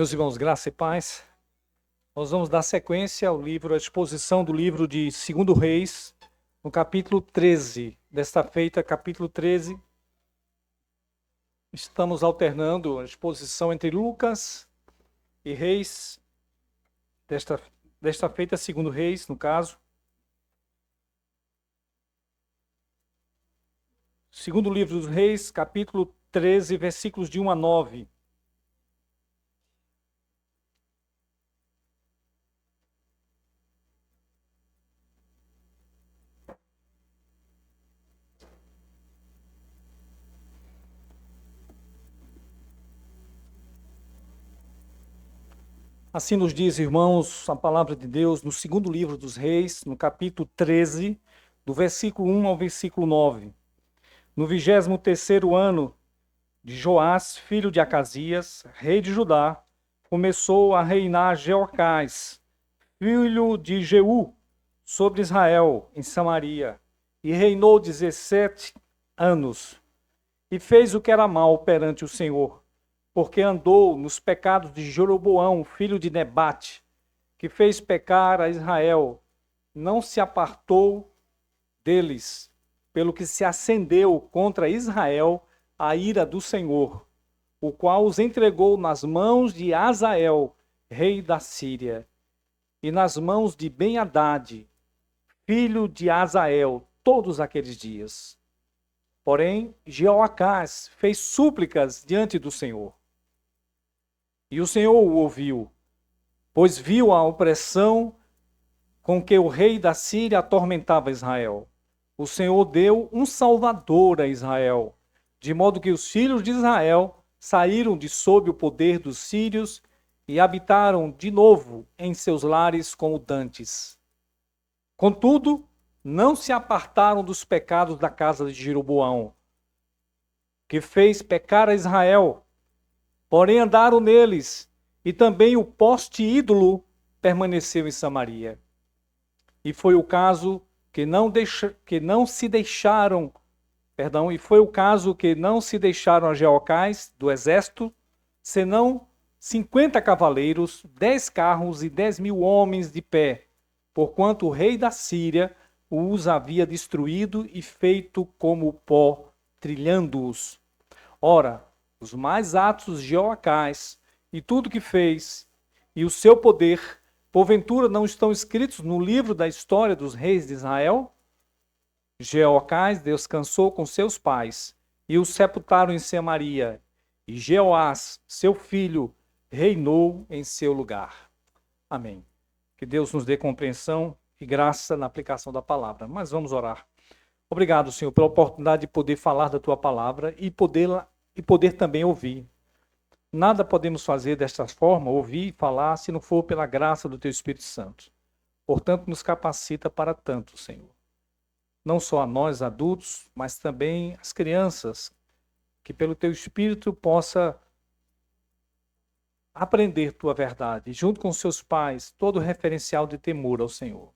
Meus irmãos, graça e paz. Nós vamos dar sequência ao livro, à exposição do livro de 2 Reis, no capítulo 13. Desta feita, capítulo 13, estamos alternando a exposição entre Lucas e Reis. Desta feita, 2 Reis, no caso. Segundo livro dos Reis, capítulo 13, versículos de 1 a 9. Assim nos diz, irmãos, a palavra de Deus no segundo livro dos Reis, no capítulo 13, do versículo 1 ao versículo 9. No 23º ano de Joás, filho de Acasias, rei de Judá, começou a reinar Jeocás, filho de Jeú, sobre Israel, em Samaria, e reinou 17 anos, e fez o que era mal perante o Senhor, porque andou nos pecados de Jeroboão, filho de Nebate, que fez pecar a Israel, não se apartou deles, pelo que se acendeu contra Israel a ira do Senhor, o qual os entregou nas mãos de Azael, rei da Síria, e nas mãos de Ben-Hadad, filho de Azael, todos aqueles dias. Porém, Jeoacás fez súplicas diante do Senhor. E o Senhor o ouviu, pois viu a opressão com que o rei da Síria atormentava Israel. O Senhor deu um salvador a Israel, de modo que os filhos de Israel saíram de sob o poder dos sírios e habitaram de novo em seus lares como dantes. Contudo, não se apartaram dos pecados da casa de Jeroboão, que fez pecar a Israel, porém andaram neles, e também o poste ídolo permaneceu em Samaria. E foi o caso que não se deixaram a Jeocás do exército, senão 50 cavaleiros, 10 carros e 10.000 homens de pé, porquanto o rei da Síria os havia destruído e feito como pó, trilhando-os. Ora, os mais atos de Jeoacás e tudo que fez, e o seu poder, porventura não estão escritos no livro da história dos reis de Israel? Jeoacás descansou com seus pais, e o sepultaram em Samaria, e Jeoás, seu filho, reinou em seu lugar. Amém. Que Deus nos dê compreensão e graça na aplicação da palavra. Mas vamos orar. Obrigado, Senhor, pela oportunidade de poder falar da tua palavra e poder também ouvir. Nada podemos fazer desta forma, ouvir e falar, se não for pela graça do teu Espírito Santo. Portanto, nos capacita para tanto, Senhor. Não só a nós adultos, mas também as crianças, que pelo teu Espírito possa aprender tua verdade, junto com seus pais, todo o referencial de temor ao Senhor.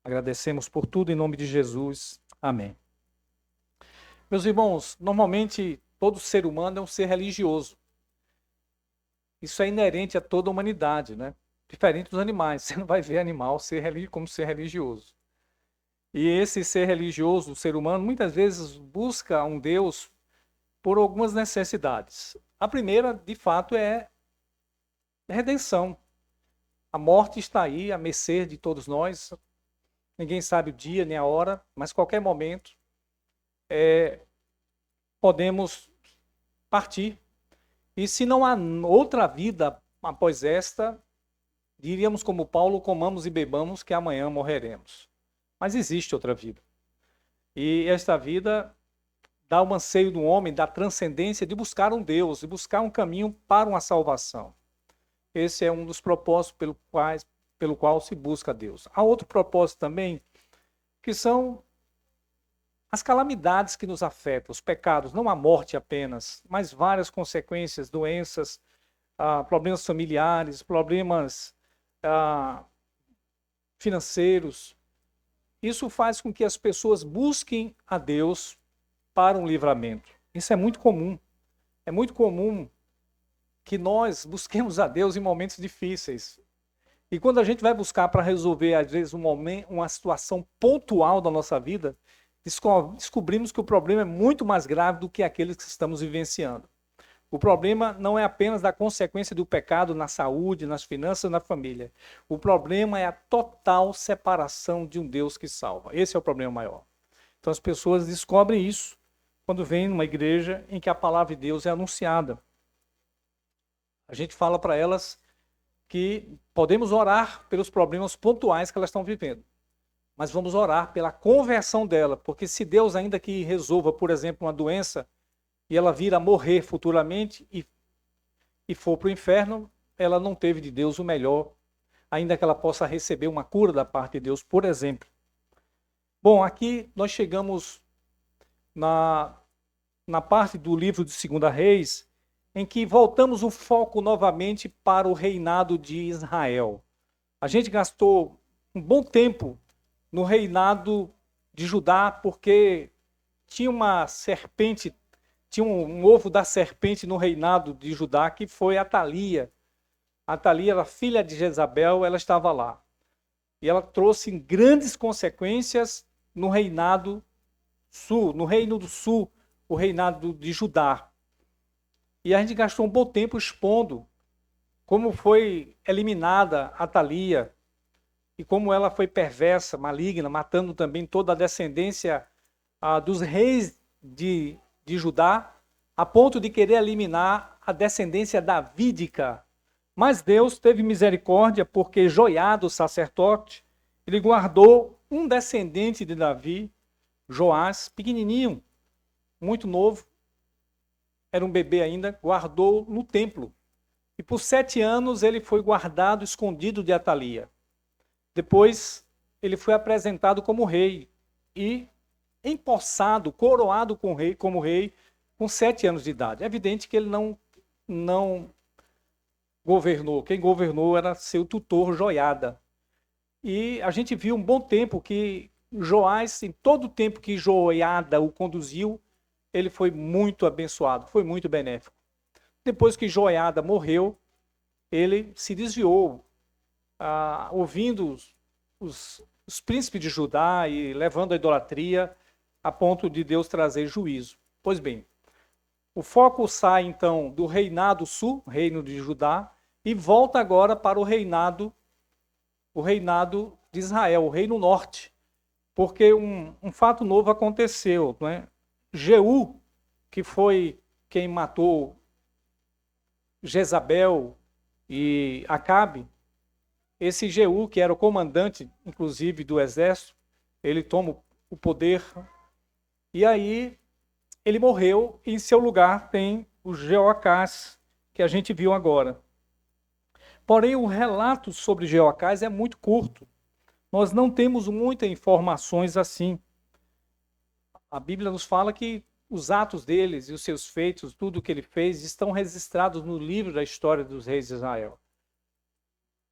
Agradecemos por tudo em nome de Jesus. Amém. Meus irmãos, normalmente todo ser humano é um ser religioso. Isso é inerente a toda a humanidade, né? Diferente dos animais. Você não vai ver animal como ser religioso. E esse ser religioso, o ser humano, muitas vezes busca um Deus por algumas necessidades. A primeira, de fato, é redenção. A morte está aí, à mercê de todos nós. Ninguém sabe o dia nem a hora, mas qualquer momento podemos partir. E se não há outra vida após esta, diríamos como Paulo, comamos e bebamos, que amanhã morreremos. Mas existe outra vida. E esta vida dá o anseio do homem, da transcendência de buscar um Deus, de buscar um caminho para uma salvação. Esse é um dos propósitos pelo qual se busca Deus. Há outro propósito também, que são as calamidades que nos afetam, os pecados, não a morte apenas, mas várias consequências, doenças, problemas familiares, problemas financeiros. Isso faz com que as pessoas busquem a Deus para um livramento. Isso é muito comum. É muito comum que nós busquemos a Deus em momentos difíceis. E quando a gente vai buscar para resolver, às vezes, uma situação pontual da nossa vida, descobrimos que o problema é muito mais grave do que aqueles que estamos vivenciando. O problema não é apenas da consequência do pecado na saúde, nas finanças, na família. O problema é a total separação de um Deus que salva. Esse é o problema maior. Então as pessoas descobrem isso quando vêm numa igreja em que a palavra de Deus é anunciada. A gente fala para elas que podemos orar pelos problemas pontuais que elas estão vivendo, mas vamos orar pela conversão dela, porque se Deus ainda que resolva, por exemplo, uma doença, e ela vir a morrer futuramente e for para o inferno, ela não teve de Deus o melhor, ainda que ela possa receber uma cura da parte de Deus, por exemplo. Bom, aqui nós chegamos na parte do livro de 2 Reis, em que voltamos o foco novamente para o reinado de Israel. A gente gastou um bom tempo no reinado de Judá, porque tinha uma serpente, tinha um ovo da serpente no reinado de Judá, que foi Atalia. Atalia era filha de Jezabel, ela estava lá. E ela trouxe grandes consequências no reinado sul, no reino do sul, o reinado de Judá. E a gente gastou um bom tempo expondo como foi eliminada Atalia e como ela foi perversa, maligna, matando também toda a descendência dos reis de Judá, a ponto de querer eliminar a descendência davídica. Mas Deus teve misericórdia, porque Joiada, o sacerdote, ele guardou um descendente de Davi, Joás, pequenininho, muito novo, era um bebê ainda, guardou no templo. E por 7 anos ele foi guardado, escondido de Atalia. Depois ele foi apresentado como rei e empossado, coroado como rei, com 7 anos de idade. É evidente que ele não governou. Quem governou era seu tutor, Joiada. E a gente viu um bom tempo que Joás, em todo o tempo que Joiada o conduziu, ele foi muito abençoado, foi muito benéfico. Depois que Joiada morreu, ele se desviou, ouvindo os príncipes de Judá e levando a idolatria, a ponto de Deus trazer juízo. Pois bem, o foco sai então do reinado sul, reino de Judá, e volta agora para o reinado de Israel, o reino norte, porque um fato novo aconteceu, não é? Jeú, que foi quem matou Jezabel e Acabe, esse Jeú, que era o comandante, inclusive, do exército, ele toma o poder, e aí ele morreu, e em seu lugar tem o Jeoacás, que a gente viu agora. Porém, o relato sobre Jeoacás é muito curto. Nós não temos muitas informações assim. A Bíblia nos fala que os atos deles e os seus feitos, tudo o que ele fez, estão registrados no livro da história dos reis de Israel.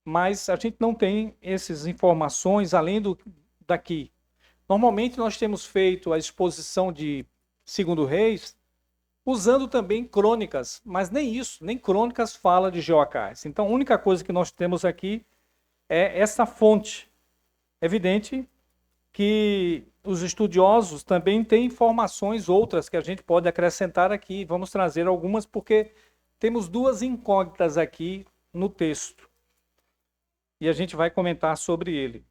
Mas a gente não tem essas informações além daqui. Normalmente nós temos feito a exposição de 2 Reis usando também crônicas, mas nem isso, nem crônicas fala de Jeoacás. Então a única coisa que nós temos aqui é essa fonte. É evidente que os estudiosos também têm informações outras que a gente pode acrescentar aqui. Vamos trazer algumas porque temos 2 incógnitas aqui no texto. E a gente vai comentar sobre ele.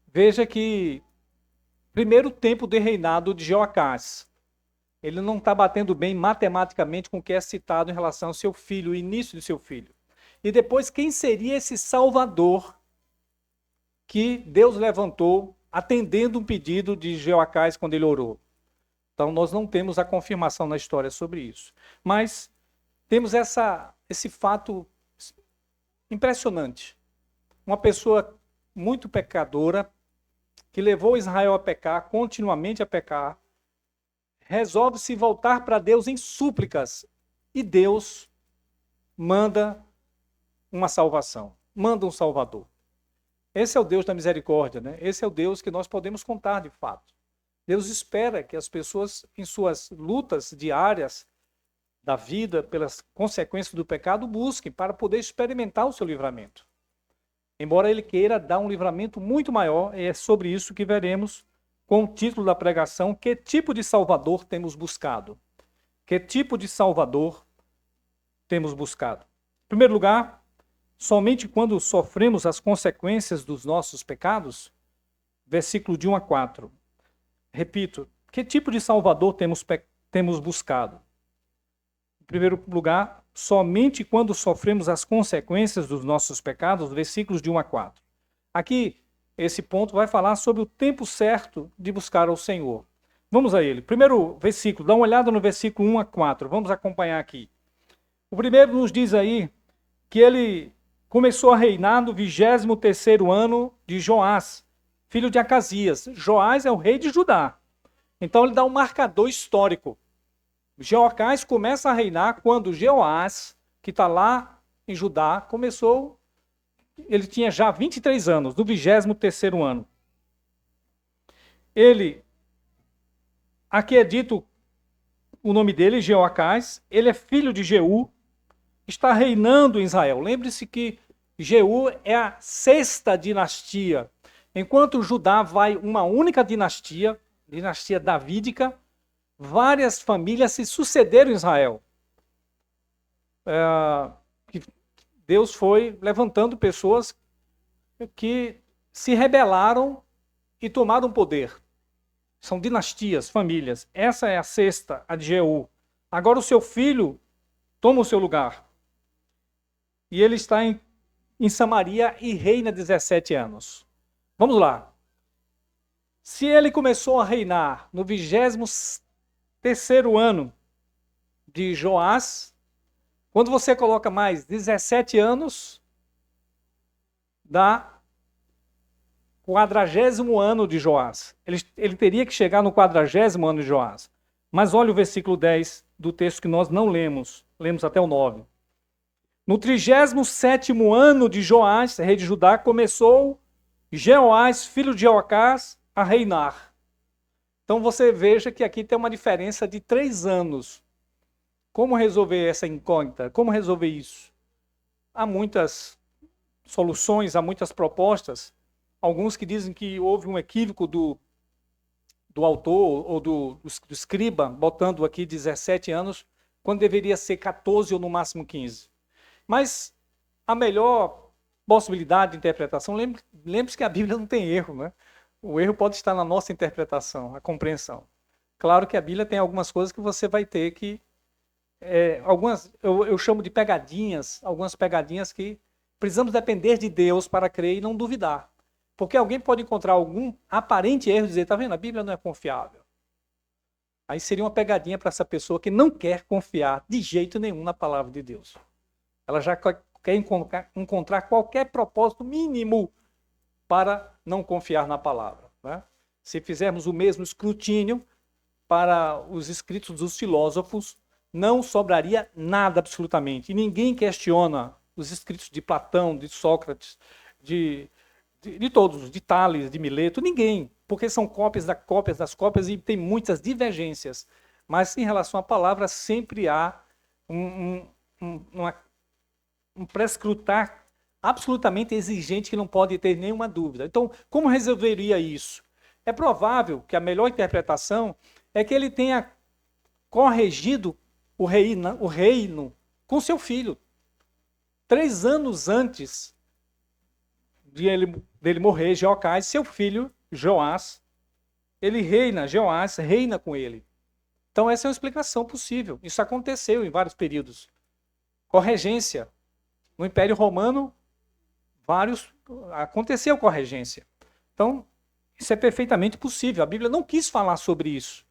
Veja que, primeiro tempo de reinado de Jeoacás, ele não está batendo bem matematicamente com o que é citado em relação ao seu filho, o início de seu filho. E depois, quem seria esse Salvador que Deus levantou atendendo um pedido de Jeoacás quando ele orou? Então nós não temos a confirmação na história sobre isso. Mas temos esse fato impressionante. Uma pessoa muito pecadora, que levou Israel a pecar, continuamente a pecar, resolve se voltar para Deus em súplicas. E Deus manda uma salvação, manda um Salvador. Esse é o Deus da misericórdia, né? Esse é o Deus que nós podemos contar de fato. Deus espera que as pessoas, em suas lutas diárias, da vida, pelas consequências do pecado, busquem para poder experimentar o seu livramento. Embora ele queira dar um livramento muito maior, é sobre isso que veremos com o título da pregação: que tipo de Salvador temos buscado? Que tipo de Salvador temos buscado? Em primeiro lugar, somente quando sofremos as consequências dos nossos pecados, versículo de 1 a 4. Repito, que tipo de Salvador temos buscado? Em primeiro lugar, somente quando sofremos as consequências dos nossos pecados, versículos de 1 a 4. Aqui, esse ponto vai falar sobre o tempo certo de buscar ao Senhor. Vamos a ele. Primeiro versículo, dá uma olhada no versículo 1 a 4. Vamos acompanhar aqui. O primeiro nos diz aí que ele começou a reinar no 23º ano de Joás, filho de Acasias. Joás é o rei de Judá. Então ele dá um marcador histórico. Jeoacás começa a reinar quando Jeoás, que está lá em Judá, começou, ele tinha já 23 anos, no 23º ano. Ele, aqui é dito o nome dele, Jeoacás, ele é filho de Jeú, está reinando em Israel. Lembre-se que Jeú é a 6ª dinastia, enquanto Judá vai uma única dinastia, dinastia davídica. Várias famílias se sucederam em Israel. Deus foi levantando pessoas que se rebelaram e tomaram poder. São dinastias, famílias. Essa é a 6ª, a de Jeú. Agora o seu filho toma o seu lugar. E ele está em Samaria e reina 17 anos. Vamos lá. Se ele começou a reinar no 23º ano de Joás, quando você coloca mais 17 anos, dá 40º ano de Joás. Ele teria que chegar no 40º ano de Joás. Mas olha o versículo 10 do texto que nós não lemos até o 9. No 37º ano de Joás, rei de Judá, começou Jeoás, filho de Jeoacás, a reinar. Então você veja que aqui tem uma diferença de 3 anos. Como resolver essa incógnita? Como resolver isso? Há muitas soluções, há muitas propostas. Alguns que dizem que houve um equívoco do autor ou do escriba, botando aqui 17 anos, quando deveria ser 14 ou no máximo 15. Mas a melhor possibilidade de interpretação, lembre-se que a Bíblia não tem erro, né? O erro pode estar na nossa interpretação, a compreensão. Claro que a Bíblia tem algumas coisas que você vai ter que... eu chamo de pegadinhas, algumas pegadinhas que precisamos depender de Deus para crer e não duvidar. Porque alguém pode encontrar algum aparente erro e dizer, tá vendo, a Bíblia não é confiável. Aí seria uma pegadinha para essa pessoa que não quer confiar de jeito nenhum na palavra de Deus. Ela já quer encontrar qualquer propósito mínimo para não confiar na palavra, né? Se fizermos o mesmo escrutínio para os escritos dos filósofos, não sobraria nada absolutamente. E ninguém questiona os escritos de Platão, de Sócrates, de todos, de Tales, de Mileto, ninguém, porque são cópias das cópias e tem muitas divergências. Mas em relação à palavra, sempre há um prescrutar absolutamente exigente que não pode ter nenhuma dúvida. Então, como resolveria isso? É provável que a melhor interpretação é que ele tenha corrigido o reino com seu filho. 3 anos antes dele morrer, Jeoacás, seu filho, Joás, Jeoás reina com ele. Então essa é uma explicação possível. Isso aconteceu em vários períodos. Corregência. No Império Romano, aconteceu corregência. Então, isso é perfeitamente possível. A Bíblia não quis falar sobre isso.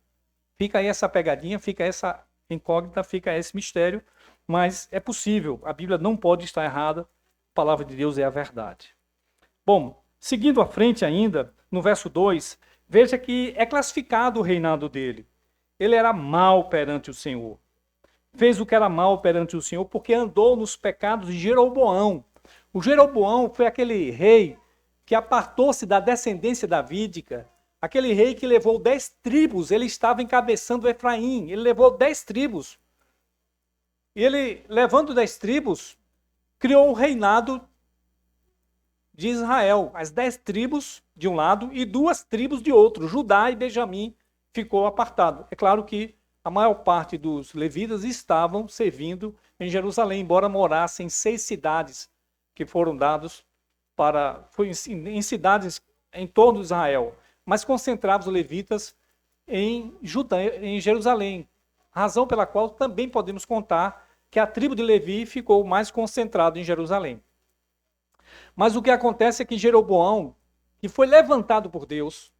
Fica aí essa pegadinha, fica essa incógnita, fica esse mistério, mas é possível. A Bíblia não pode estar errada. A palavra de Deus é a verdade. Bom, seguindo à frente ainda, no verso 2, veja que é classificado o reinado dele. Ele era mau perante o Senhor. Fez o que era mal perante o Senhor, porque andou nos pecados de Jeroboão. O Jeroboão foi aquele rei que apartou-se da descendência davídica, aquele rei que levou 10 tribos, ele estava encabeçando Efraim, ele levou 10 tribos. E ele, levando 10 tribos, criou o reinado de Israel. As 10 tribos de um lado e 2 tribos de outro. Judá e Benjamim ficou apartado. É claro que a maior parte dos levitas estavam servindo em Jerusalém, embora morassem em 6 cidades que foram dados em cidades em torno de Israel, mas concentrava os levitas em Jerusalém, razão pela qual também podemos contar que a tribo de Levi ficou mais concentrada em Jerusalém. Mas o que acontece é que Jeroboão, que foi levantado por Deus,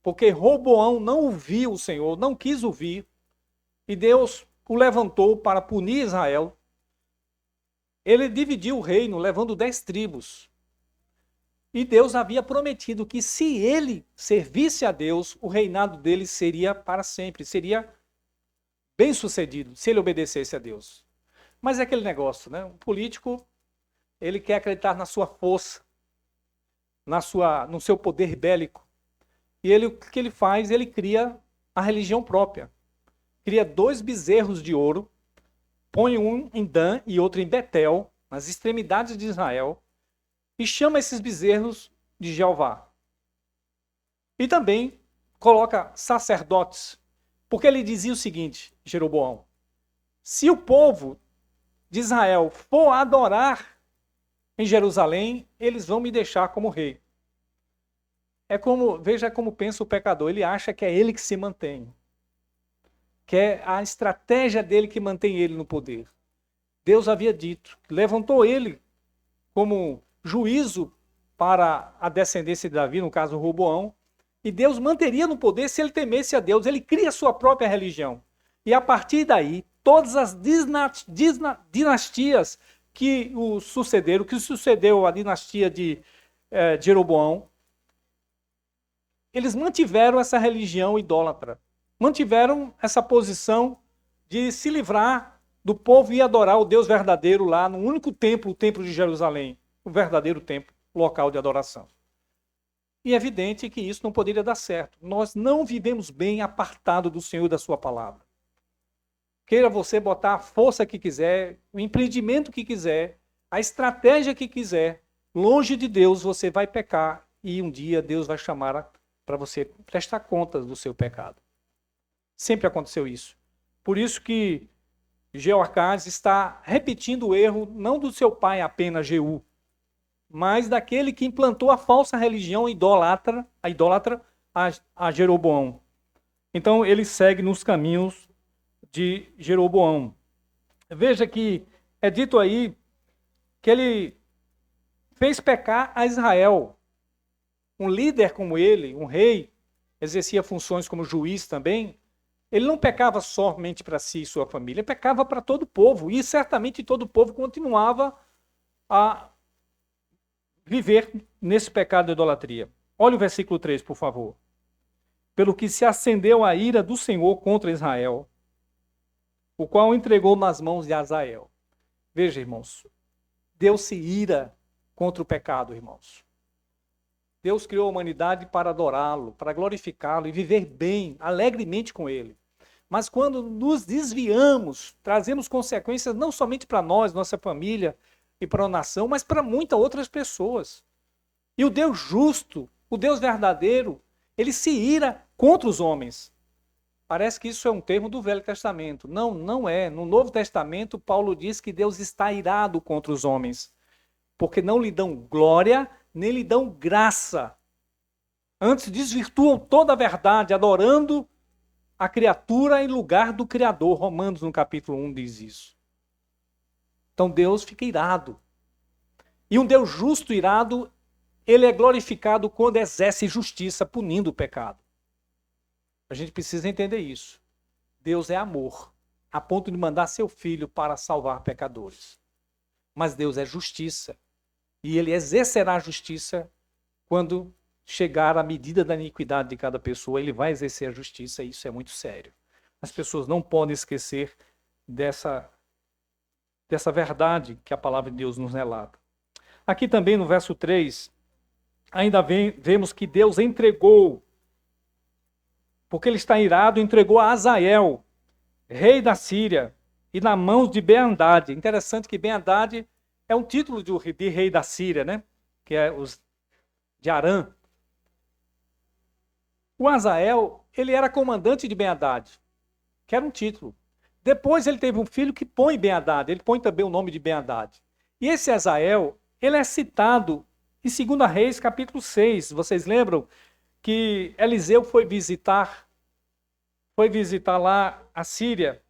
porque Roboão não ouviu o Senhor, não quis ouvir, e Deus o levantou para punir Israel, ele dividiu o reino, levando 10 tribos. E Deus havia prometido que se ele servisse a Deus, o reinado dele seria para sempre, seria bem sucedido, se ele obedecesse a Deus. Mas é aquele negócio, né? Um político, ele quer acreditar na sua força, no seu poder bélico. E o que ele faz? Ele cria a religião própria. Cria 2 bezerros de ouro, põe um em Dan e outro em Betel, nas extremidades de Israel, e chama esses bezerros de Jeová. E também coloca sacerdotes, porque ele dizia o seguinte, Jeroboão: se o povo de Israel for adorar em Jerusalém, eles vão me deixar como rei. Veja como pensa o pecador, ele acha que é ele que se mantém, que é a estratégia dele que mantém ele no poder. Deus havia dito, levantou ele como juízo para a descendência de Davi, no caso Roboão, e Deus manteria no poder se ele temesse a Deus. Ele cria a sua própria religião. E a partir daí, todas as dinastias que o sucederam, que sucedeu a dinastia de Jeroboão, eles mantiveram essa religião idólatra, mantiveram essa posição de se livrar do povo e adorar o Deus verdadeiro lá no único templo, o templo de Jerusalém, o verdadeiro templo, local de adoração. E é evidente que isso não poderia dar certo. Nós não vivemos bem apartado do Senhor e da sua palavra. Queira você botar a força que quiser, o empreendimento que quiser, a estratégia que quiser, longe de Deus você vai pecar e um dia Deus vai chamar para você prestar contas do seu pecado. Sempre aconteceu isso. Por isso que Jeoacás está repetindo o erro não do seu pai apenas Jeú, mas daquele que implantou a falsa religião idólatra a Jeroboão. Então ele segue nos caminhos de Jeroboão. Veja que é dito aí que ele fez pecar a Israel. Um líder como ele, um rei, exercia funções como juiz também, ele não pecava somente para si e sua família, ele pecava para todo o povo, e certamente todo o povo continuava a viver nesse pecado de idolatria. Olha o versículo 3, por favor. Pelo que se acendeu a ira do Senhor contra Israel, o qual entregou nas mãos de Azael. Veja, irmãos, Deus se ira contra o pecado, irmãos. Deus criou a humanidade para adorá-lo, para glorificá-lo e viver bem, alegremente com ele. Mas quando nos desviamos, trazemos consequências não somente para nós, nossa família e para a nação, mas para muitas outras pessoas. E o Deus justo, o Deus verdadeiro, ele se ira contra os homens. Parece que isso é um termo do Velho Testamento. Não, não é. No Novo Testamento, Paulo diz que Deus está irado contra os homens, porque não lhe dão glória, nem lhe dão graça. Antes desvirtuam toda a verdade, adorando a criatura em lugar do Criador. Romanos, no capítulo 1, diz isso. Então Deus fica irado. E um Deus justo, irado, ele é glorificado quando exerce justiça, punindo o pecado. A gente precisa entender isso. Deus é amor, a ponto de mandar seu filho para salvar pecadores. Mas Deus é justiça. E ele exercerá a justiça quando chegar a medida da iniquidade de cada pessoa. Ele vai exercer a justiça e isso é muito sério. As pessoas não podem esquecer dessa verdade que a palavra de Deus nos relata. Aqui também no verso 3, ainda vemos que Deus entregou, porque ele está irado, entregou a Azael, rei da Síria, e na mão de Ben-Hadad. Interessante que Ben-Hadad é um título de rei da Síria, né? Que é os de Arã. O Azael, ele era comandante de Ben-Hadad, que era um título. Depois ele teve um filho que põe Ben-Hadad, ele põe também o nome de Ben-Hadad. E esse Azael, ele é citado em 2 Reis, capítulo 6. Vocês lembram que Eliseu foi visitar lá a Síria.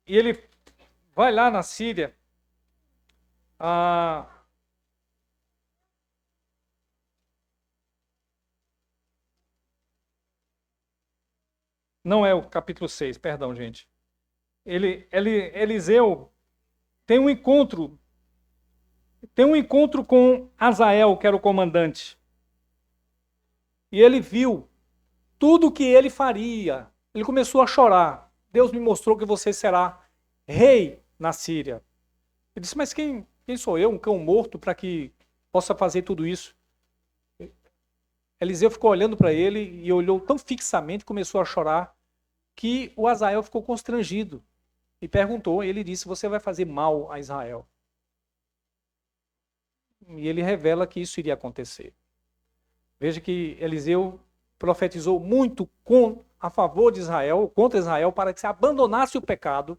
E ele vai lá na Síria. Não é o capítulo 6, perdão, gente. Eliseu tem um encontro com Azael, que era o comandante. E ele viu tudo o que ele faria. Ele começou a chorar. Deus me mostrou que você será rei na Síria. Ele disse, mas quem sou eu, um cão morto, para que possa fazer tudo isso? Eliseu ficou olhando para ele e olhou tão fixamente, começou a chorar, que o Azael ficou constrangido. E perguntou, ele disse, você vai fazer mal a Israel. E ele revela que isso iria acontecer. Veja que Eliseu profetizou muito a favor de Israel, contra Israel, para que se abandonasse o pecado,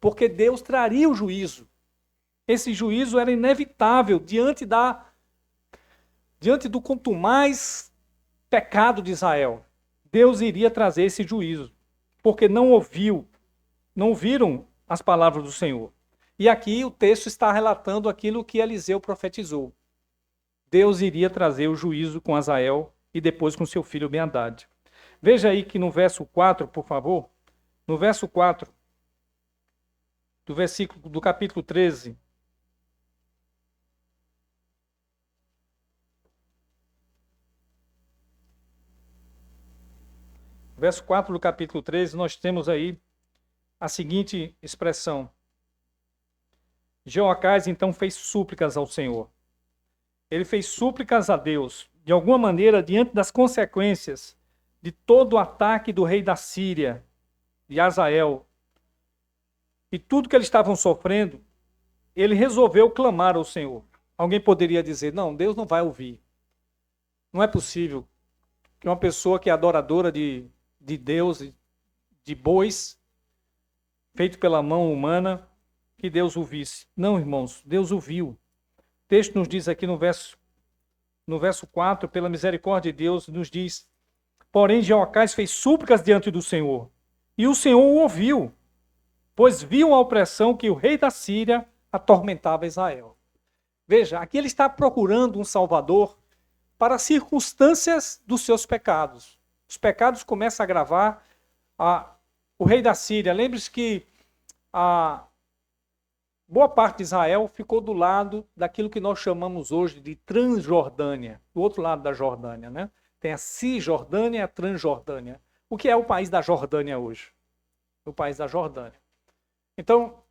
porque Deus traria o juízo. Esse juízo era inevitável diante do contumaz pecado de Israel. Deus iria trazer esse juízo, porque não ouviram as palavras do Senhor. E aqui o texto está relatando aquilo que Eliseu profetizou. Deus iria trazer o juízo com Azael e depois com seu filho Ben-Hadad. Veja aí que no verso 4, por favor, no verso 4 do capítulo 13, verso 4 do capítulo 13, nós temos aí a seguinte expressão. Jeoacás então fez súplicas ao Senhor. Ele fez súplicas a Deus, de alguma maneira, diante das consequências de todo o ataque do rei da Síria, de Azael, e tudo que eles estavam sofrendo, ele resolveu clamar ao Senhor. Alguém poderia dizer, não, Deus não vai ouvir. Não é possível que uma pessoa que é adoradora de Deus, de bois, feito pela mão humana, que Deus ouvisse. Não, irmãos, Deus ouviu. O texto nos diz aqui no verso 4, pela misericórdia de Deus, nos diz, porém Jeoacás fez súplicas diante do Senhor, e o Senhor o ouviu, pois viu a opressão que o rei da Síria atormentava Israel. Veja, aqui ele está procurando um salvador para as circunstâncias dos seus pecados. Os pecados começam a agravar. O rei da Síria, lembre-se que a boa parte de Israel ficou do lado daquilo que nós chamamos hoje de Transjordânia, do outro lado da Jordânia, né? Tem a Cisjordânia e a Transjordânia. O que é o país da Jordânia hoje? O país da Jordânia. Então,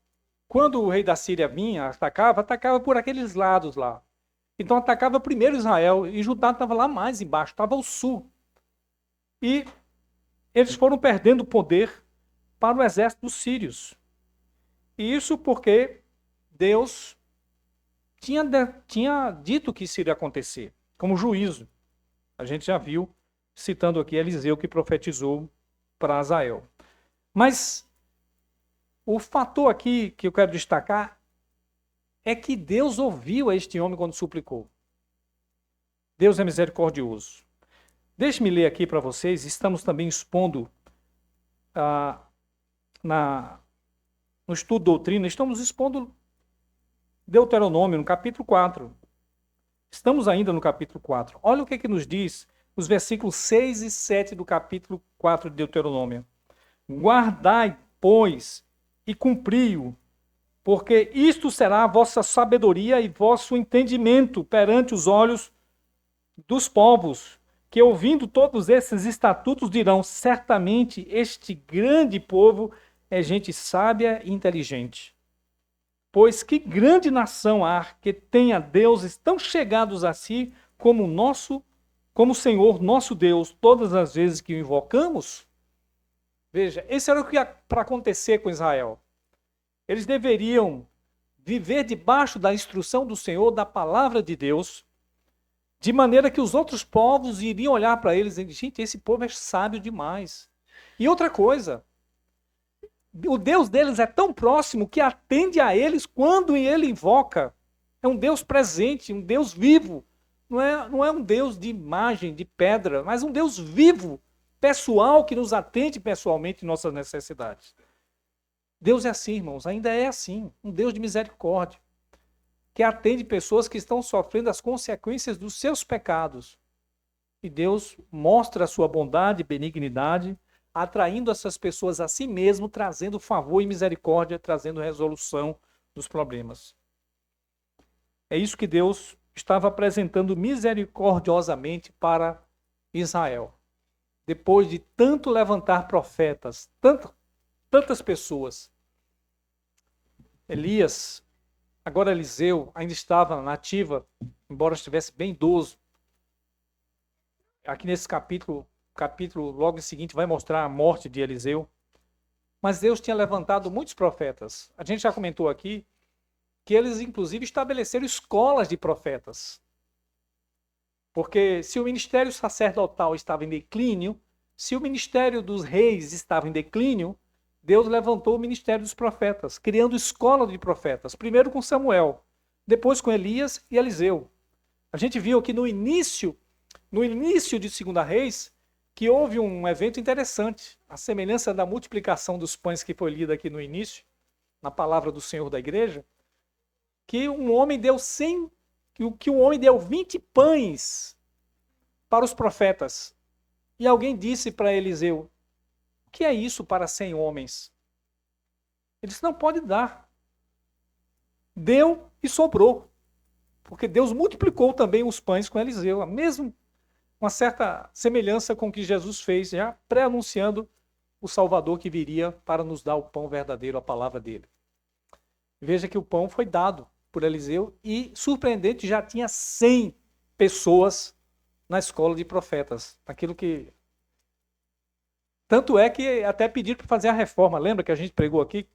quando o rei da Síria vinha, atacava por aqueles lados lá. Então atacava primeiro Israel, e Judá estava lá mais embaixo, estava ao sul. E eles foram perdendo poder para o exército dos sírios. E isso porque Deus tinha dito que isso iria acontecer, como juízo. A gente já viu, citando aqui Eliseu, que profetizou para Azael. Mas o fator aqui que eu quero destacar é que Deus ouviu a este homem quando suplicou. Deus é misericordioso. Deixe-me ler aqui para vocês, estamos também expondo no estudo doutrina, estamos expondo Deuteronômio, no capítulo 4. Estamos ainda no capítulo 4. Olha o que nos diz os versículos 6 e 7 do capítulo 4 de Deuteronômio. Guardai, pois, e cumpri-o, porque isto será a vossa sabedoria e vosso entendimento perante os olhos dos povos, que ouvindo todos esses estatutos dirão, certamente este grande povo é gente sábia e inteligente. Pois que grande nação há que tenha deuses tão chegados a si como o Senhor, nosso Deus, todas as vezes que o invocamos? Veja, esse era o que ia para acontecer com Israel. Eles deveriam viver debaixo da instrução do Senhor, da palavra de Deus, de maneira que os outros povos iriam olhar para eles e dizer, gente, esse povo é sábio demais. E outra coisa, o Deus deles é tão próximo que atende a eles quando ele invoca. É um Deus presente, um Deus vivo. Não é um Deus de imagem, de pedra, mas um Deus vivo, pessoal, que nos atende pessoalmente em nossas necessidades. Deus é assim, irmãos, ainda é assim, um Deus de misericórdia, que atende pessoas que estão sofrendo as consequências dos seus pecados. E Deus mostra a sua bondade e benignidade, atraindo essas pessoas a si mesmo, trazendo favor e misericórdia, trazendo resolução dos problemas. É isso que Deus estava apresentando misericordiosamente para Israel. Depois de tanto levantar profetas, tantas pessoas. Elias, agora Eliseu, ainda estava na ativa, embora estivesse bem idoso. Aqui nesse capítulo logo em seguinte, vai mostrar a morte de Eliseu. Mas Deus tinha levantado muitos profetas. A gente já comentou aqui que eles, inclusive, estabeleceram escolas de profetas. Porque se o ministério sacerdotal estava em declínio, se o ministério dos reis estava em declínio, Deus levantou o ministério dos profetas, criando escola de profetas. Primeiro com Samuel, depois com Elias e Eliseu. A gente viu aqui no início de 2 Reis, que houve um evento interessante, a semelhança da multiplicação dos pães que foi lida aqui no início, na palavra do Senhor da igreja, que um homem deu 20 pães para os profetas. E alguém disse para Eliseu, o que é isso para 100 homens? Ele disse, não pode dar. Deu e sobrou. Porque Deus multiplicou também os pães com Eliseu. Uma certa semelhança com o que Jesus fez, já pré-anunciando o Salvador que viria para nos dar o pão verdadeiro, a palavra dele. Veja que o pão foi dado por Eliseu e, surpreendente, já tinha 100 pessoas na escola de profetas. Aquilo que... Tanto é que até pediram para fazer a reforma. Lembra que a gente pregou aqui?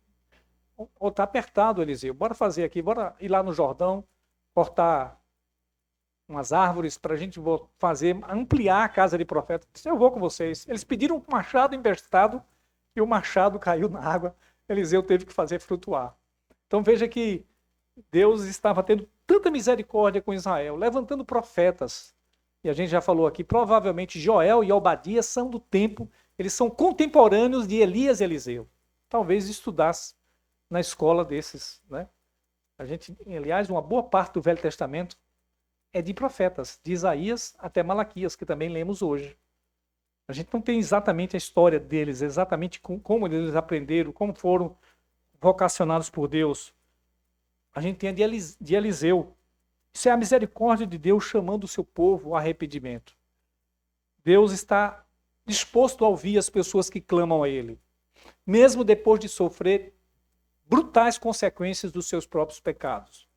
Está apertado, Eliseu. Bora fazer aqui, bora ir lá no Jordão, cortar umas árvores para a gente fazer, ampliar a casa de profeta. Eu vou com vocês. Eles pediram um machado emprestado e o machado caiu na água. Eliseu teve que fazer flutuar. Então veja que Deus estava tendo tanta misericórdia com Israel, levantando profetas. E a gente já falou aqui, provavelmente Joel e Obadias são do tempo, eles são contemporâneos de Elias e Eliseu. Talvez estudasse na escola desses, né? A gente, aliás, uma boa parte do Velho Testamento é de profetas, de Isaías até Malaquias, que também lemos hoje. A gente não tem exatamente a história deles, exatamente como eles aprenderam, como foram vocacionados por Deus. A gente tem a de Eliseu. Isso é a misericórdia de Deus chamando o seu povo ao arrependimento. Deus está disposto a ouvir as pessoas que clamam a Ele, mesmo depois de sofrer brutais consequências dos seus próprios pecados.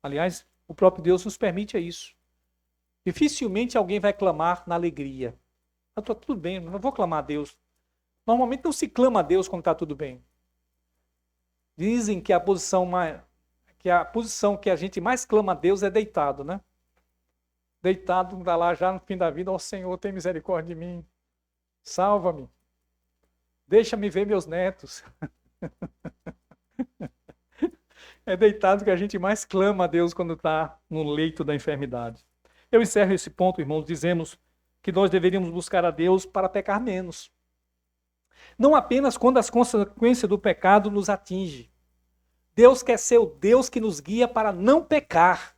Aliás, o próprio Deus nos permite isso. Dificilmente alguém vai clamar na alegria. Está tudo bem, não vou clamar a Deus. Normalmente não se clama a Deus quando está tudo bem. Dizem que a posição que a gente mais clama a Deus é deitado, né? Deitado, está lá já no fim da vida, ó Senhor, tem misericórdia de mim. Salva-me. Deixa-me ver meus netos. É deitado que a gente mais clama a Deus quando está no leito da enfermidade. Eu encerro esse ponto, irmãos, dizemos que nós deveríamos buscar a Deus para pecar menos. Não apenas quando as consequências do pecado nos atingem. Deus quer ser o Deus que nos guia para não pecar.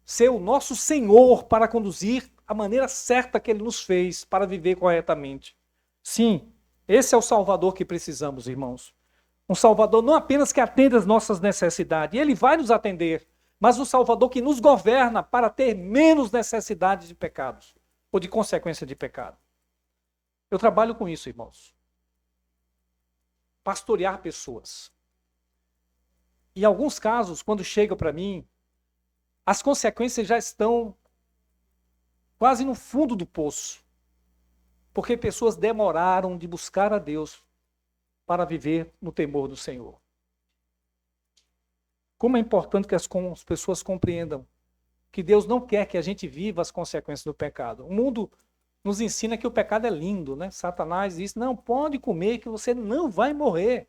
Ser o nosso Senhor para conduzir a maneira certa que Ele nos fez para viver corretamente. Sim, esse é o Salvador que precisamos, irmãos. Um Salvador não apenas que atende às nossas necessidades, Ele vai nos atender, mas um Salvador que nos governa para ter menos necessidade de pecados, ou de consequência de pecado. Eu trabalho com isso, irmãos. Pastorear pessoas. Em alguns casos, quando chegam para mim, as consequências já estão quase no fundo do poço. Porque pessoas demoraram de buscar a Deus para viver no temor do Senhor. Como é importante que as pessoas compreendam que Deus não quer que a gente viva as consequências do pecado. O mundo nos ensina que o pecado é lindo, né? Satanás diz, não, pode comer que você não vai morrer.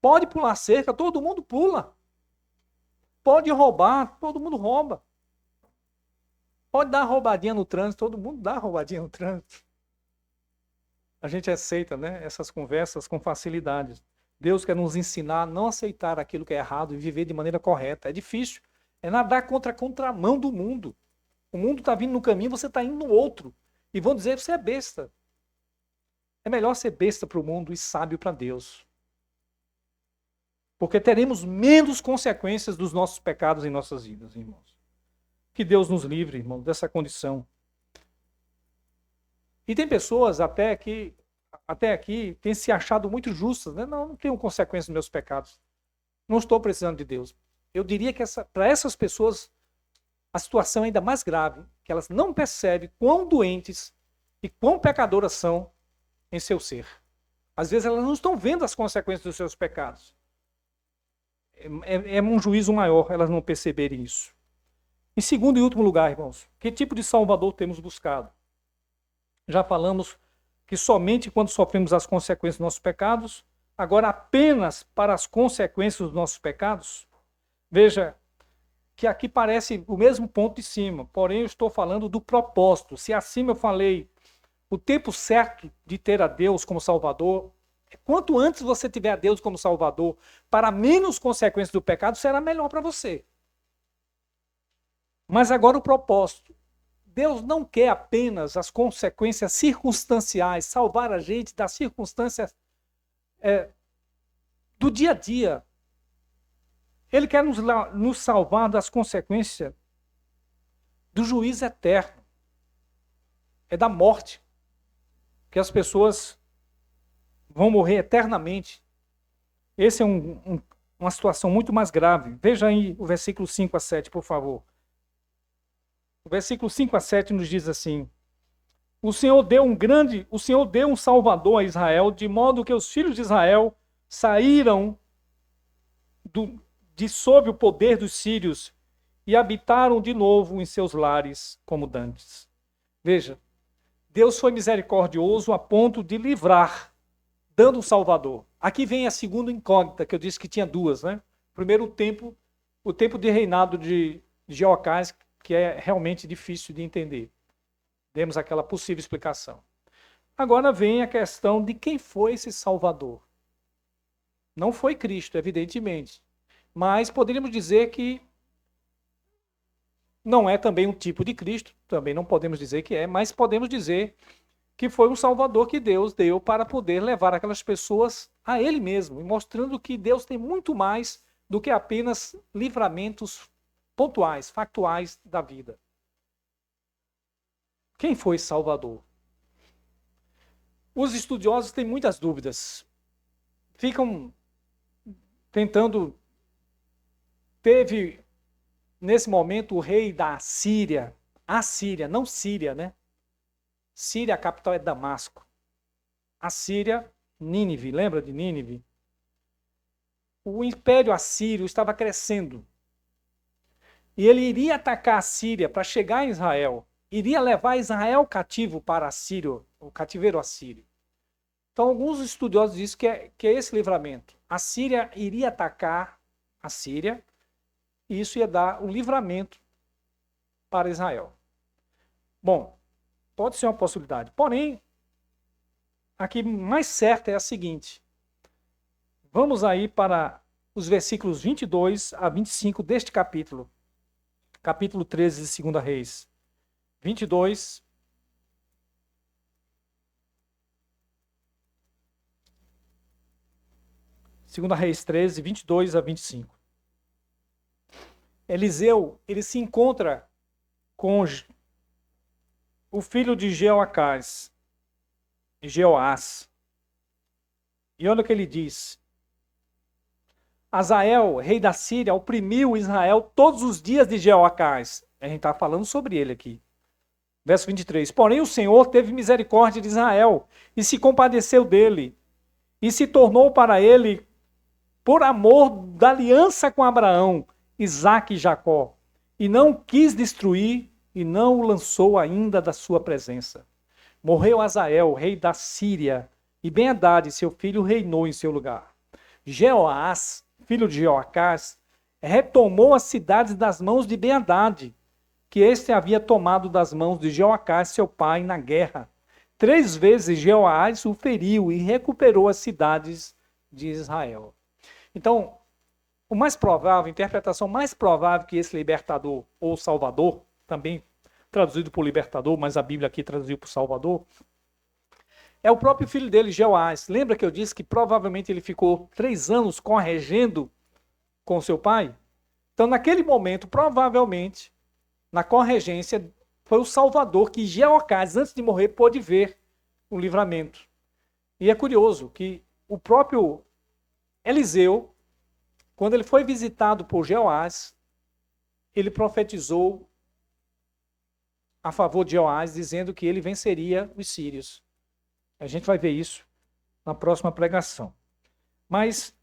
Pode pular cerca, todo mundo pula. Pode roubar, todo mundo rouba. Pode dar roubadinha no trânsito, todo mundo dá roubadinha no trânsito. A gente aceita, né, essas conversas com facilidade. Deus quer nos ensinar a não aceitar aquilo que é errado e viver de maneira correta. É difícil. É nadar contra a contramão do mundo. O mundo está vindo no caminho, você está indo no outro. E vão dizer que você é besta. É melhor ser besta para o mundo e sábio para Deus. Porque teremos menos consequências dos nossos pecados em nossas vidas, irmãos. Que Deus nos livre, irmão, dessa condição. E tem pessoas até aqui têm se achado muito justas, né? Não tenho consequências dos meus pecados. Não estou precisando de Deus. Eu diria que para essas pessoas a situação é ainda mais grave, que elas não percebem quão doentes e quão pecadoras são em seu ser. Às vezes elas não estão vendo as consequências dos seus pecados. É um juízo maior elas não perceberem isso. Em segundo e último lugar, irmãos, que tipo de Salvador temos buscado? Já falamos que somente quando sofremos as consequências dos nossos pecados, agora apenas para as consequências dos nossos pecados. Veja que aqui parece o mesmo ponto de cima, porém eu estou falando do propósito. Se acima eu falei o tempo certo de ter a Deus como Salvador, quanto antes você tiver a Deus como Salvador, para menos consequências do pecado, será melhor para você. Mas agora o propósito. Deus não quer apenas as consequências circunstanciais, salvar a gente das circunstâncias do dia a dia. Ele quer nos salvar das consequências do juízo eterno. É da morte. Que as pessoas vão morrer eternamente. Essa é uma situação muito mais grave. Veja aí o versículo 5 a 7, por favor. O versículo 5 a 7 nos diz assim: o Senhor deu um Salvador a Israel, de modo que os filhos de Israel saíram de sob o poder dos sírios e habitaram de novo em seus lares como dantes. Veja, Deus foi misericordioso a ponto de livrar, dando um Salvador. Aqui vem a segunda incógnita, que eu disse que tinha duas, né? Primeiro, o tempo de reinado de Jeoacás, que é realmente difícil de entender. Demos aquela possível explicação. Agora vem a questão de quem foi esse Salvador. Não foi Cristo, evidentemente. Mas poderíamos dizer que não é também um tipo de Cristo, também não podemos dizer que é, mas podemos dizer que foi um Salvador que Deus deu para poder levar aquelas pessoas a Ele mesmo, e mostrando que Deus tem muito mais do que apenas livramentos pontuais, factuais da vida. Quem foi Salvador? Os estudiosos têm muitas dúvidas. Ficam tentando... Teve, nesse momento, o rei da Síria, não Síria, né? Síria, a capital é Damasco. A Síria, Nínive, lembra de Nínive? O império assírio estava crescendo. E ele iria atacar a Síria para chegar em Israel. Iria levar Israel cativo para a Síria, o cativeiro assírio. Então, alguns estudiosos dizem que é esse livramento. A Síria iria atacar a Síria, e isso ia dar um livramento para Israel. Bom, pode ser uma possibilidade. Porém, aqui mais certa é a seguinte. Vamos aí para os versículos 22 a 25 deste capítulo. Capítulo 13 de 2 Reis. 22. Segunda Reis 13, 22 a 25. Eliseu, ele se encontra com o filho de Jeoacás, Jeoás. E olha o que ele diz. Azael, rei da Síria, oprimiu Israel todos os dias de Jeoacás. A gente está falando sobre ele aqui. Verso 23. Porém o Senhor teve misericórdia de Israel e se compadeceu dele e se tornou para ele por amor da aliança com Abraão, Isaque e Jacó, e não quis destruir e não o lançou ainda da sua presença. Morreu Azael, rei da Síria, e Ben-Hadad, seu filho, reinou em seu lugar. Jeoás, filho de Jeoacás, retomou as cidades das mãos de Ben-Hadad, que este havia tomado das mãos de Jeoacás, seu pai, na guerra. 3 vezes Jeoás o feriu e recuperou as cidades de Israel. Então, o mais provável, a interpretação mais provável que esse libertador ou salvador, também traduzido por libertador, mas a Bíblia aqui traduziu por salvador, é o próprio filho dele, Jeoás. Lembra que eu disse que provavelmente ele ficou 3 anos corregendo com seu pai? Então, naquele momento, provavelmente, na corregência, foi o salvador que Jeoacás, antes de morrer, pôde ver o livramento. E é curioso que o próprio Eliseu, quando ele foi visitado por Jeoás, ele profetizou a favor de Jeoás, dizendo que ele venceria os sírios. A gente vai ver isso na próxima pregação. Mas,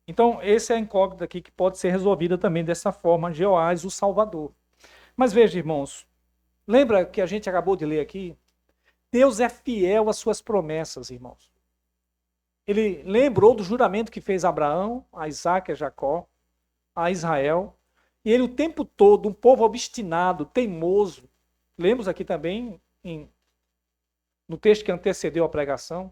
então, essa é a incógnita aqui que pode ser resolvida também dessa forma, Jeoás, o Salvador. Mas veja, irmãos, lembra que a gente acabou de ler aqui? Deus é fiel às suas promessas, irmãos. Ele lembrou do juramento que fez a Abraão, a Isaque, a Jacó, a Israel. E ele o tempo todo, um povo obstinado, teimoso. Lemos aqui também, no texto que antecedeu a pregação,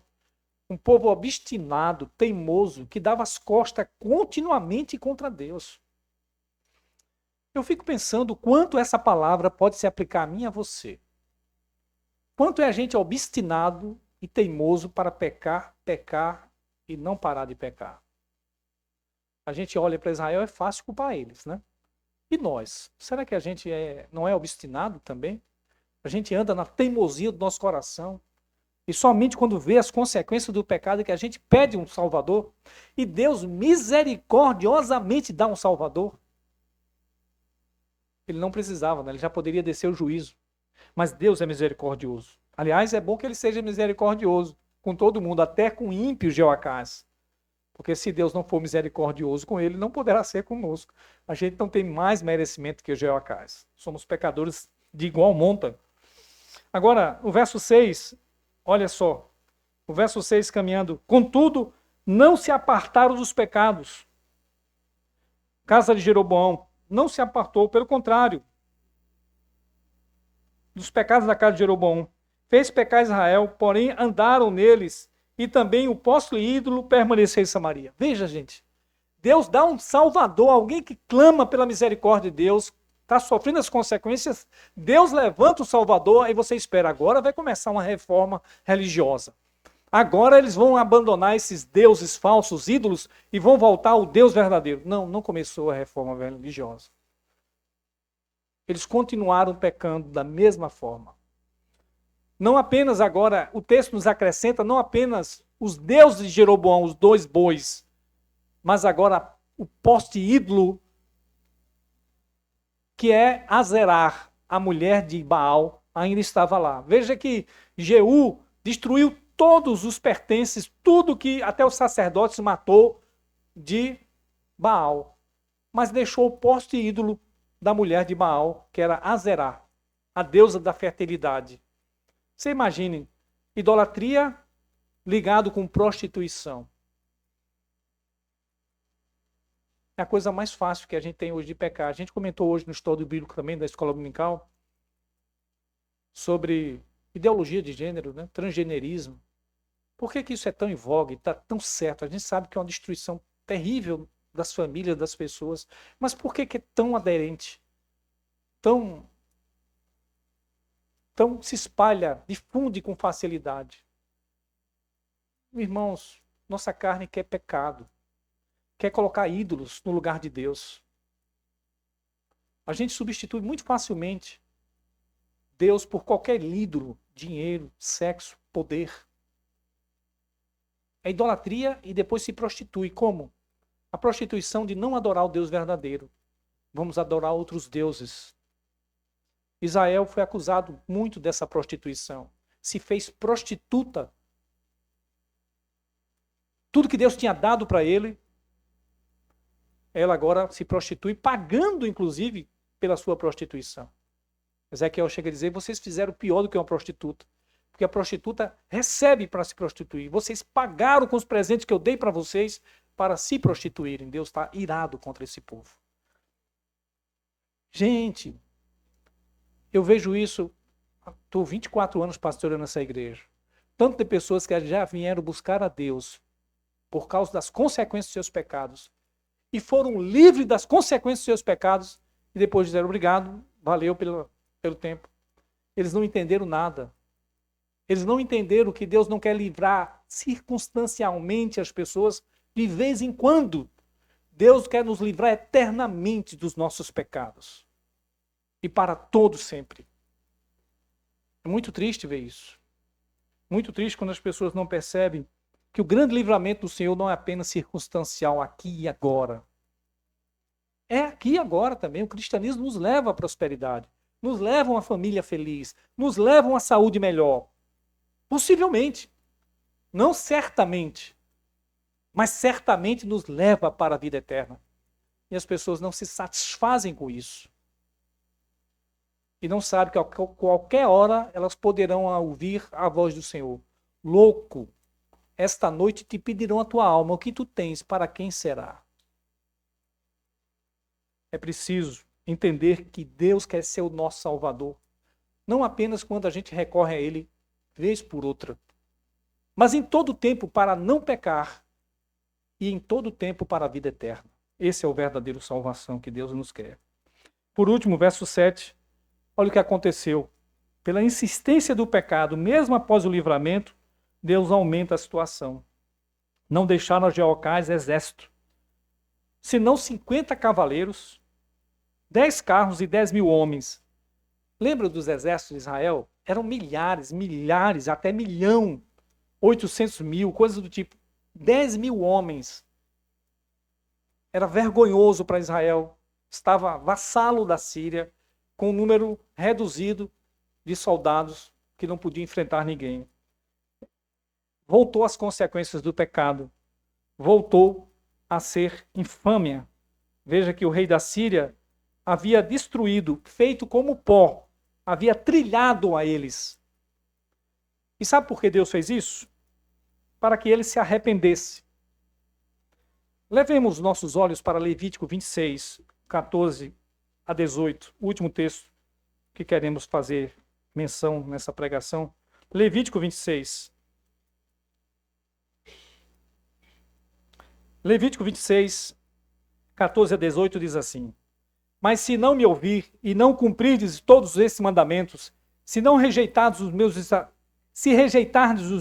um povo obstinado, teimoso, que dava as costas continuamente contra Deus. Eu fico pensando quanto essa palavra pode se aplicar a mim e a você. Quanto é a gente obstinado e teimoso para pecar e não parar de pecar. A gente olha para Israel, é fácil culpar eles, né? E nós? Será que a gente não é obstinado também? A gente anda na teimosia do nosso coração. E somente quando vê as consequências do pecado é que a gente pede um Salvador. E Deus misericordiosamente dá um Salvador. Ele não precisava, né? Ele já poderia descer o juízo. Mas Deus é misericordioso. Aliás, é bom que ele seja misericordioso com todo mundo, até com ímpios Jeoacás. Porque se Deus não for misericordioso com ele, não poderá ser conosco. A gente não tem mais merecimento que o Jeoacás. Somos pecadores de igual monta. Agora, o verso 6, olha só. O verso 6 caminhando. Contudo, não se apartaram dos pecados. Casa de Jeroboão não se apartou, pelo contrário, dos pecados da casa de Jeroboão. Fez pecar Israel, porém andaram neles, e também o posto ídolo permaneceu em Samaria. Veja, gente, Deus dá um salvador, alguém que clama pela misericórdia de Deus, está sofrendo as consequências, Deus levanta o salvador, aí você espera, agora vai começar uma reforma religiosa. Agora eles vão abandonar esses deuses falsos, ídolos, e vão voltar ao Deus verdadeiro. Não, não começou a reforma religiosa. Eles continuaram pecando da mesma forma. Não apenas agora, o texto nos acrescenta, não apenas os deuses de Jeroboão, os 2 bois, mas agora o poste ídolo, que é Azerar, a mulher de Baal, ainda estava lá. Veja que Jeú destruiu todos os pertences, tudo que até os sacerdotes matou de Baal, mas deixou o poste ídolo da mulher de Baal, que era Azerá, a deusa da fertilidade. Você imagine, idolatria ligado com prostituição. É a coisa mais fácil que a gente tem hoje de pecar. A gente comentou hoje no estudo bíblico também da escola dominical sobre ideologia de gênero, né? Transgenerismo. Por que isso é tão em voga e está tão certo? A gente sabe que é uma destruição terrível das famílias, das pessoas. Mas por que é tão aderente? Tão se espalha, difunde com facilidade. Irmãos, nossa carne quer pecado. Quer colocar ídolos no lugar de Deus. A gente substitui muito facilmente Deus por qualquer ídolo, dinheiro, sexo, poder. É idolatria e depois se prostitui. Como? A prostituição de não adorar o Deus verdadeiro. Vamos adorar outros deuses. Israel foi acusado muito dessa prostituição. Se fez prostituta. Tudo que Deus tinha dado para ele, ela agora se prostitui, pagando, inclusive, pela sua prostituição. Ezequiel chega a dizer, vocês fizeram pior do que uma prostituta. Porque a prostituta recebe para se prostituir. Vocês pagaram com os presentes que eu dei para vocês para se prostituírem. Deus está irado contra esse povo. Gente, eu vejo isso, estou 24 anos pastoreando essa igreja. Tanto de pessoas que já vieram buscar a Deus por causa das consequências dos seus pecados e foram livres das consequências dos seus pecados e depois disseram obrigado, valeu pelo tempo. Eles não entenderam nada. Eles não entenderam que Deus não quer livrar circunstancialmente as pessoas de vez em quando. Deus quer nos livrar eternamente dos nossos pecados. E para todo sempre. É muito triste ver isso. Muito triste quando as pessoas não percebem que o grande livramento do Senhor não é apenas circunstancial aqui e agora. É aqui e agora também. O cristianismo nos leva à prosperidade. Nos leva a uma família feliz. Nos leva a uma saúde melhor. Possivelmente. Não certamente. Mas certamente nos leva para a vida eterna. E as pessoas não se satisfazem com isso. E não sabem que a qualquer hora elas poderão ouvir a voz do Senhor. Louco, esta noite te pedirão a tua alma, o que tu tens, para quem será? É preciso entender que Deus quer ser o nosso Salvador. Não apenas quando a gente recorre a Ele, vez por outra. Mas em todo tempo para não pecar e em todo tempo para a vida eterna. Esse é o verdadeiro salvação que Deus nos quer. Por último, verso 7. Olha o que aconteceu. Pela insistência do pecado, mesmo após o livramento, Deus aumenta a situação. Não deixaram a Jeocás exército, senão 50 cavaleiros, 10 carros e 10.000 homens. Lembra dos exércitos de Israel? Eram milhares, até 1.000.000, 800.000, coisas do tipo. 10.000 homens. Era vergonhoso para Israel. Estava vassalo da Síria, com um número reduzido de soldados que não podia enfrentar ninguém. Voltou às consequências do pecado. Voltou a ser infâmia. Veja que o rei da Síria havia destruído, feito como pó, havia trilhado a eles. E sabe por que Deus fez isso? Para que ele se arrependesse. Levemos nossos olhos para Levítico 26, 14 a 18, o último texto que queremos fazer menção nessa pregação. Levítico 26. Levítico 26, 14 a 18 diz assim: Mas se não me ouvir e não cumprirdes todos esses mandamentos, se rejeitardes os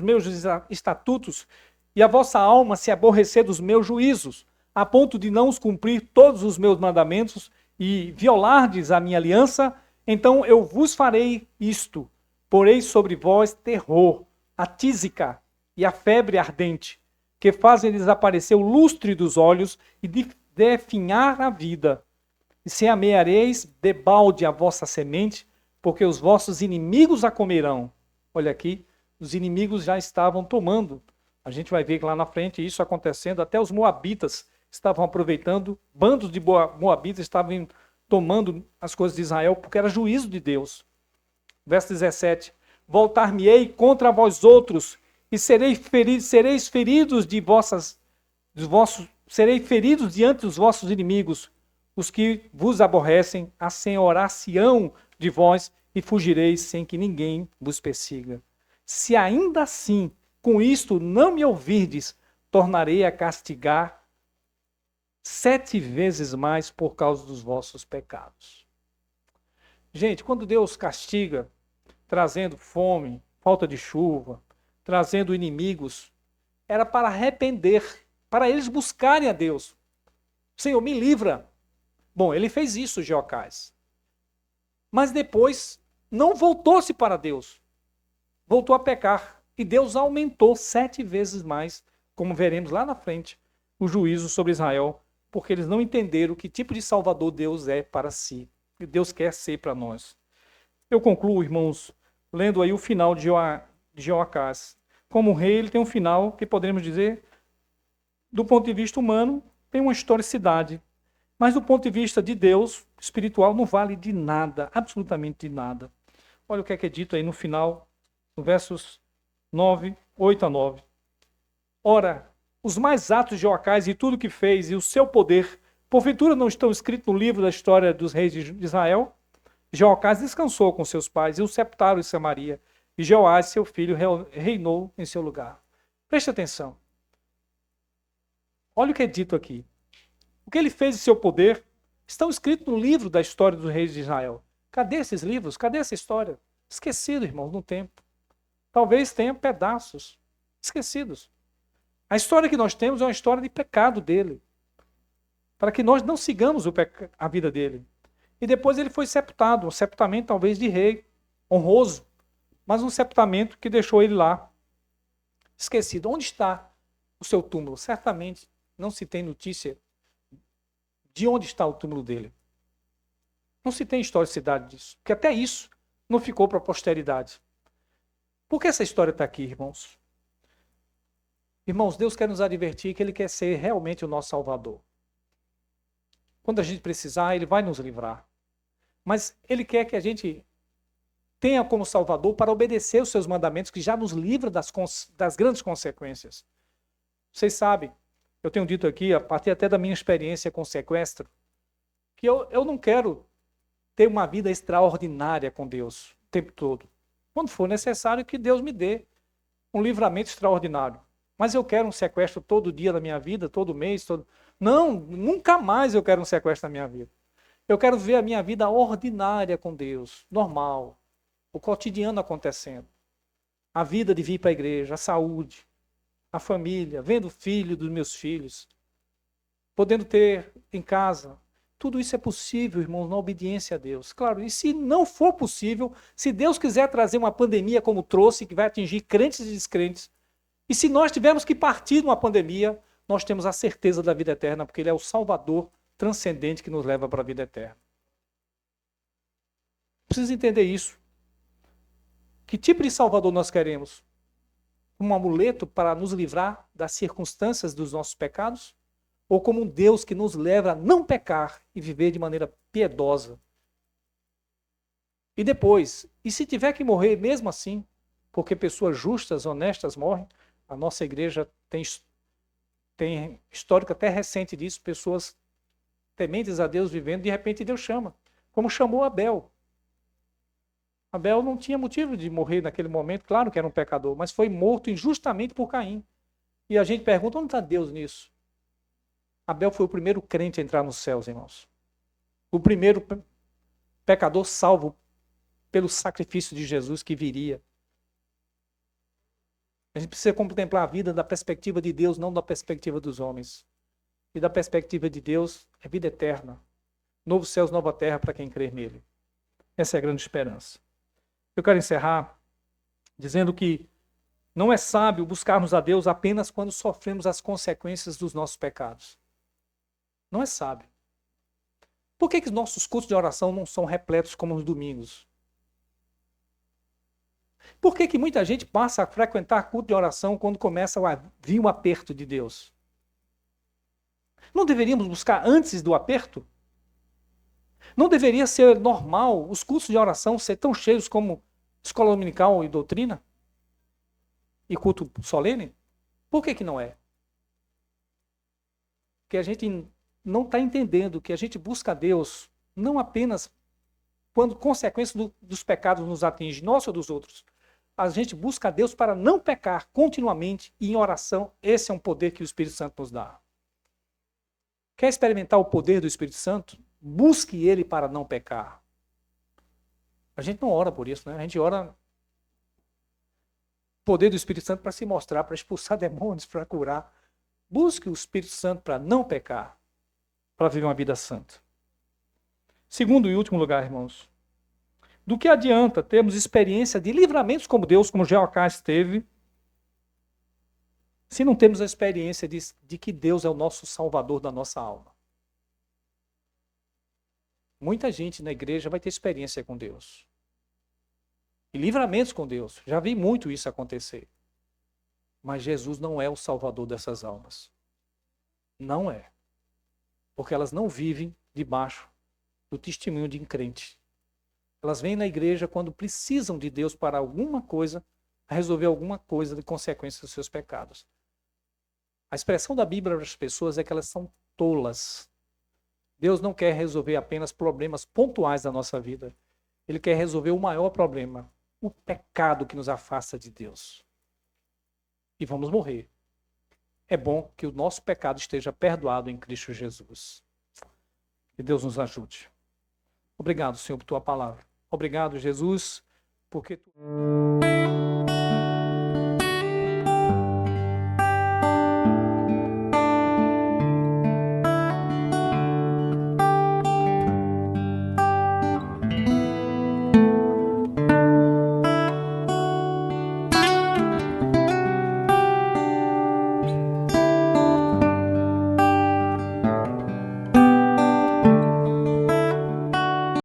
meus estatutos e a vossa alma se aborrecer dos meus juízos, a ponto de não os cumprir todos os meus mandamentos e violardes a minha aliança, então eu vos farei isto: porei sobre vós terror, a tísica e a febre ardente, que fazem desaparecer o lustre dos olhos e definhar a vida. E semeareis debalde a vossa semente, porque os vossos inimigos a comerão. Olha aqui, os inimigos já estavam tomando. A gente vai ver lá na frente isso acontecendo. Até os moabitas estavam aproveitando, bandos de moabitas estavam tomando as coisas de Israel, porque era juízo de Deus. Verso 17: Voltar-me-ei contra vós outros, e sereis feridos sereis feridos diante dos vossos inimigos, os que vos aborrecem, assenhorar-se-ão de vós, e fugireis sem que ninguém vos persiga. Se ainda assim, com isto não me ouvirdes, tornarei a castigar 7 vezes mais por causa dos vossos pecados. Gente, quando Deus castiga, trazendo fome, falta de chuva, trazendo inimigos, era para arrepender, para eles buscarem a Deus. Senhor, me livra. Bom, ele fez isso, Jeocás. Mas depois não voltou-se para Deus. Voltou a pecar. E Deus aumentou 7 vezes mais, como veremos lá na frente, o juízo sobre Israel, porque eles não entenderam que tipo de Salvador Deus é para si, que Deus quer ser para nós. Eu concluo, irmãos, lendo aí o final de Jeoacás. Como rei, ele tem um final que poderíamos dizer, do ponto de vista humano, tem uma historicidade. Mas do ponto de vista de Deus, espiritual, não vale de nada, absolutamente de nada. Olha o que é dito aí no final, no versos 8 a 9. Ora, os mais atos de Jeoacás e tudo que fez e o seu poder, porventura não estão escritos no livro da história dos reis de Israel? Jeoacás descansou com seus pais e o sepultaram em Samaria. E Jeoás, seu filho, reinou em seu lugar. Preste atenção. Olha o que é dito aqui. O que ele fez em seu poder estão escritos no livro da história dos reis de Israel. Cadê esses livros? Cadê essa história? Esquecido, irmãos, no tempo. Talvez tenha pedaços esquecidos. A história que nós temos é uma história de pecado dele. Para que nós não sigamos a vida dele. E depois ele foi sepultado, um sepultamento talvez de rei, honroso, mas um sepultamento que deixou ele lá, esquecido. Onde está o seu túmulo? Certamente não se tem notícia de onde está o túmulo dele. Não se tem historicidade disso, porque até isso não ficou para a posteridade. Por que essa história está aqui, irmãos? Irmãos, Deus quer nos advertir que Ele quer ser realmente o nosso Salvador. Quando a gente precisar, Ele vai nos livrar. Mas Ele quer que a gente tenha como Salvador para obedecer os seus mandamentos, que já nos livra das grandes consequências. Vocês sabem, eu tenho dito aqui, a partir até da minha experiência com sequestro, que eu não quero ter uma vida extraordinária com Deus o tempo todo. Quando for necessário, que Deus me dê um livramento extraordinário. Mas eu quero um sequestro todo dia na minha vida, todo mês, todo... Não, nunca mais eu quero um sequestro na minha vida. Eu quero ver a minha vida ordinária com Deus, normal, o cotidiano acontecendo. A vida de vir para a igreja, a saúde, a família, vendo o filho dos meus filhos, podendo ter em casa. Tudo isso é possível, irmãos, na obediência a Deus. Claro, e se não for possível, se Deus quiser trazer uma pandemia como trouxe, que vai atingir crentes e descrentes, e se nós tivermos que partir de uma pandemia, nós temos a certeza da vida eterna, porque Ele é o Salvador transcendente que nos leva para a vida eterna. Precisa entender isso. Que tipo de Salvador nós queremos? Um amuleto para nos livrar das circunstâncias dos nossos pecados? Ou como um Deus que nos leva a não pecar e viver de maneira piedosa? E depois, e se tiver que morrer mesmo assim, porque pessoas justas, honestas morrem, a nossa igreja tem histórico até recente disso, pessoas tementes a Deus vivendo, de repente Deus chama, como chamou Abel. Abel não tinha motivo de morrer naquele momento, claro que era um pecador, mas foi morto injustamente por Caim. E a gente pergunta, onde está Deus nisso? Abel foi o primeiro crente a entrar nos céus, irmãos. O primeiro pecador salvo pelo sacrifício de Jesus que viria. A gente precisa contemplar a vida da perspectiva de Deus, não da perspectiva dos homens. E da perspectiva de Deus é vida eterna. Novos céus, nova terra para quem crer nele. Essa é a grande esperança. Eu quero encerrar dizendo que não é sábio buscarmos a Deus apenas quando sofremos as consequências dos nossos pecados. Não é sábio. Por que os nossos cultos de oração não são repletos como os domingos? Por que muita gente passa a frequentar culto de oração quando começa a vir um aperto de Deus? Não deveríamos buscar antes do aperto? Não deveria ser normal os cultos de oração ser tão cheios como escola dominical e doutrina? E culto solene? Por que não é? Porque a gente não está entendendo que a gente busca a Deus não apenas quando consequências dos pecados nos atingem, nós ou dos outros. A gente busca a Deus para não pecar continuamente e em oração. Esse é um poder que o Espírito Santo nos dá. Quer experimentar o poder do Espírito Santo? Busque ele para não pecar. A gente não ora por isso, né? A gente ora o poder do Espírito Santo para se mostrar, para expulsar demônios, para curar. Busque o Espírito Santo para não pecar, para viver uma vida santa. Segundo e último lugar, irmãos, do que adianta termos experiência de livramentos como Deus, como Jeoacás teve, se não temos a experiência de que Deus é o nosso Salvador da nossa alma? Muita gente na igreja vai ter experiência com Deus. e livramentos com Deus. Já vi muito isso acontecer. Mas Jesus não é o salvador dessas almas. Não é. Porque elas não vivem debaixo do testemunho de crente. Elas vêm na igreja quando precisam de Deus para alguma coisa, resolver alguma coisa de consequência dos seus pecados. A expressão da Bíblia para as pessoas é que elas são tolas. Deus não quer resolver apenas problemas pontuais da nossa vida. Ele quer resolver o maior problema, o pecado que nos afasta de Deus. E vamos morrer. É bom que o nosso pecado esteja perdoado em Cristo Jesus. Que Deus nos ajude. Obrigado, Senhor, por tua palavra. Obrigado, Jesus, porque tu